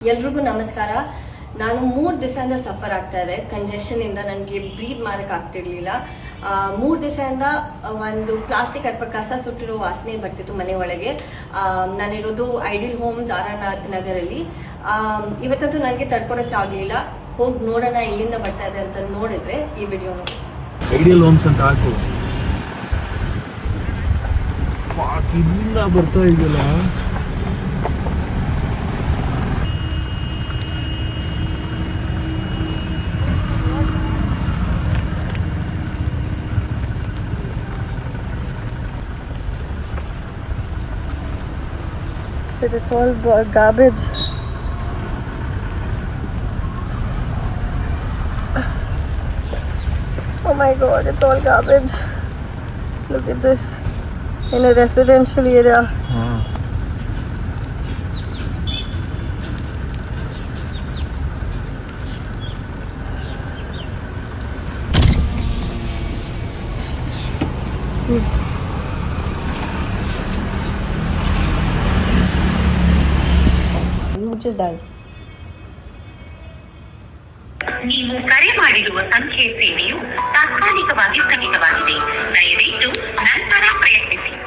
ಎಲ್ರಿಗೂ ನಮಸ್ಕಾರ. ನಾನು 3 ದಿವಸದಿಂದ ಸಫರ್ ಆಗ್ತಾ ಇದೆ ಕಂಜೆಷನ್ ಇಂದ. ನನಗೆ ಬ್ರೀತ್ ಮಾಡಕ್ ಆಗ್ತಿರ್ಲಿಲ್ಲ. 3 ದಿವಸದಿಂದ ಒಂದು ಪ್ಲಾಸ್ಟಿಕ್ ಅಥವಾ ಕಸ ಸುಟ್ಟಿರೋ ವಾಸನೆ ಬರ್ತಿತ್ತು ಮನೆ ಒಳಗೆ. ನಾನಿರೋದು ಐಡಿಯಲ್ ಹೋಮ್ಸ್ ನಗರಲ್ಲಿ. ಇವತ್ತಂತೂ ನನಗೆ ತಡ್ಕೊಳಕ್ಕೆ ಆಗ್ಲಿಲ್ಲ. ಹೋಗಿ ನೋಡೋಣ ಎಲ್ಲಿಂದ ಬರ್ತಾ ಇದೆ ಅಂತ ನೋಡಿದ್ರೆ ಈ ವಿಡಿಯೋ ನೋಡಿ. ಐಡಿಯಲ್ ಹೋಮ್ಸ್ ಅಂತ ಹಾಕು. ಇಲ್ಲಿಂದ ಬರ್ತಾ ಇದೆಯಲ್ಲ. It's all garbage. Oh my god, it's all garbage. Look at this. In a residential area. Which is done. ನೀವು ಕರೆ ಮಾಡಿರುವ ಸಂಖ್ಯೆ ಸೇವೆಯು ತಾತ್ಕಾಲಿಕವಾಗಿ ಸ್ಥಗಿತವಾಗಿದೆ. ದಯವಿಟ್ಟು ನಂತರ ಪ್ರಯತ್ನಿಸಿ.